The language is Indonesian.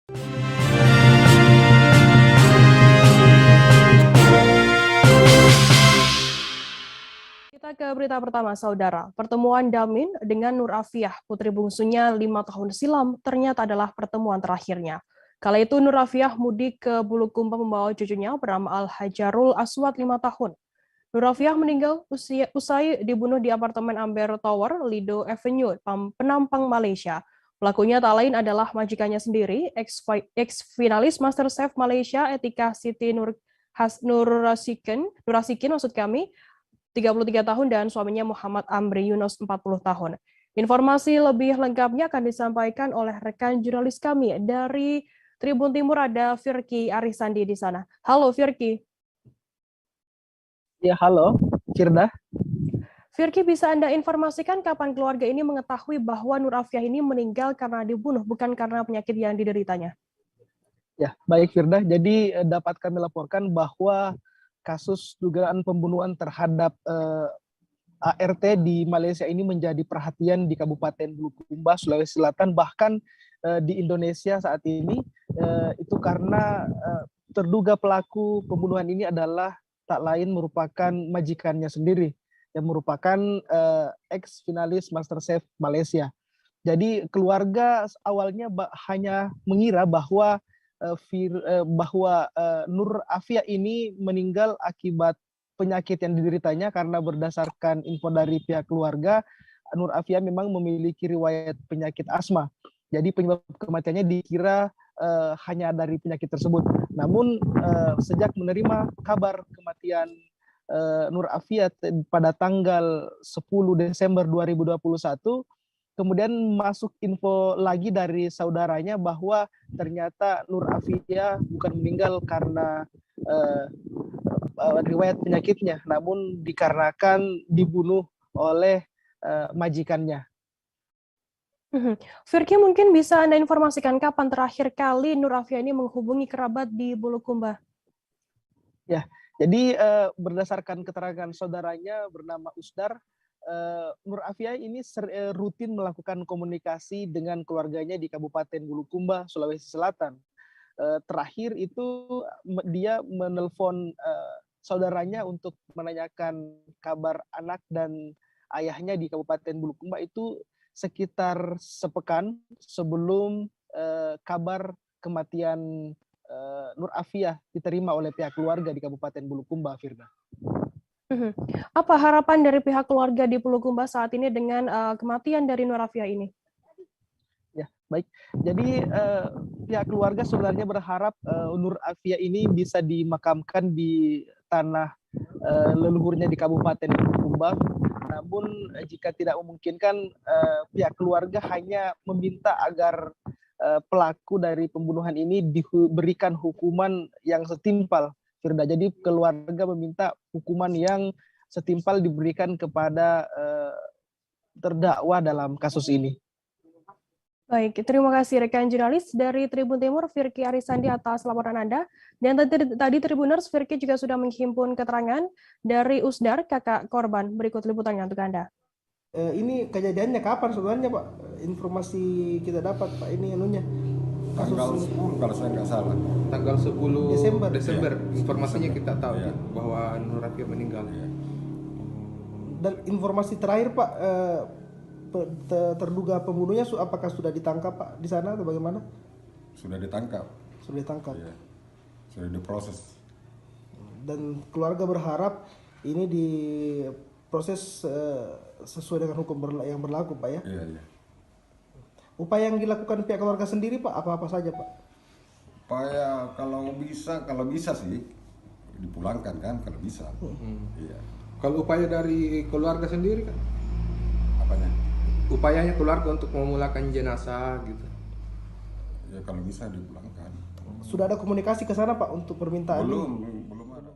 Kita ke berita pertama, Saudara. Pertemuan Damin dengan Nur Afiah, putri bungsunya 5 tahun silam, ternyata adalah pertemuan terakhirnya. Kala itu Nur Afiah mudik ke Bulukumba membawa cucunya bernama Al-Hajarul Aswad 5 tahun. Nur Afiah meninggal usai dibunuh di apartemen Amber Tower, Lido Avenue, Penampang, Malaysia. Pelakunya tak lain adalah majikannya sendiri, ex-finalis MasterChef Malaysia Etika Siti Nurasikin maksud kami, 33 tahun dan suaminya Muhammad Amri Yunus 40 tahun. Informasi lebih lengkapnya akan disampaikan oleh rekan jurnalis kami dari Tribun Timur, ada Firky Arisandi di sana. Halo Firky. Ya, halo Firda. Firky, bisa Anda informasikan kapan keluarga ini mengetahui bahwa Nur Afiah ini meninggal karena dibunuh, bukan karena penyakit yang dideritanya? Ya, baik Firda. Jadi dapat kami laporkan bahwa kasus dugaan pembunuhan terhadap ART di Malaysia ini menjadi perhatian di Kabupaten Bulukumba, Sulawesi Selatan, bahkan di Indonesia saat ini, itu karena terduga pelaku pembunuhan ini adalah tak lain merupakan majikannya sendiri, yang merupakan ex-finalis MasterChef Malaysia. Jadi keluarga awalnya hanya mengira bahwa Nur Afiah ini meninggal akibat penyakit yang dideritanya, karena berdasarkan info dari pihak keluarga, Nur Afiah memang memiliki riwayat penyakit asma. Jadi penyebab kematiannya dikira hanya dari penyakit tersebut. Namun sejak menerima kabar kematian Nur Afiah pada tanggal 10 Desember 2021, kemudian masuk info lagi dari saudaranya bahwa ternyata Nur Afiah bukan meninggal karena riwayat penyakitnya, namun dikarenakan dibunuh oleh majikannya. Firky, mungkin bisa Anda informasikan kapan terakhir kali Nur Afiah ini menghubungi kerabat di Bulukumba? Ya, jadi berdasarkan keterangan saudaranya bernama Usdar, Nur Afiah ini rutin melakukan komunikasi dengan keluarganya di Kabupaten Bulukumba, Sulawesi Selatan. Terakhir itu dia menelpon saudaranya untuk menanyakan kabar anak dan ayahnya di Kabupaten Bulukumba itu sekitar sepekan sebelum kabar kematian Nur Afiah diterima oleh pihak keluarga di Kabupaten Bulukumba, Firda. Apa harapan dari pihak keluarga di Bulukumba saat ini dengan kematian dari Nur Afiah ini? Ya, baik. Jadi pihak keluarga sebenarnya berharap Nur Afiah ini bisa dimakamkan di tanah leluhurnya di Kabupaten Bulukumba. Namun jika tidak memungkinkan, pihak keluarga hanya meminta agar pelaku dari pembunuhan ini diberikan hukuman yang setimpal, Firda. Jadi keluarga meminta hukuman yang setimpal diberikan kepada terdakwa dalam kasus ini. Baik, terima kasih rekan jurnalis dari Tribun Timur, Firky Arisandi, atas laporan Anda. Dan tadi Tribuners, Firky juga sudah menghimpun keterangan dari Usdar, kakak korban. Berikut liputannya untuk Anda. Ini kejadiannya kapan sebenarnya, Pak? Informasi kita dapat, Pak, ini anunya. Tanggal 10 kalau saya nggak salah. Tanggal 10 Desember. Ya. Informasinya kita tahu Ya. bahwa Nur Afiah meninggal. Ya. Dan informasi terakhir, Pak, terduga pembunuhnya apakah sudah ditangkap, Pak, di sana atau bagaimana? Sudah ditangkap. Sudah ditangkap. Ya. Sudah diproses. Dan keluarga berharap ini diproses sesuai dengan hukum yang berlaku, Pak, ya? Iya. Upaya yang dilakukan pihak keluarga sendiri, Pak, apa-apa saja, Pak? Upaya kalau bisa sih dipulangkan kan, kalau bisa. Iya. Kalau upaya dari keluarga sendiri kan? Apanya? Upayanya keluarga untuk memulakan jenazah gitu. Ya kalau bisa dipulangkan. Sudah ada komunikasi ke sana, Pak, untuk permintaan? Belum ada.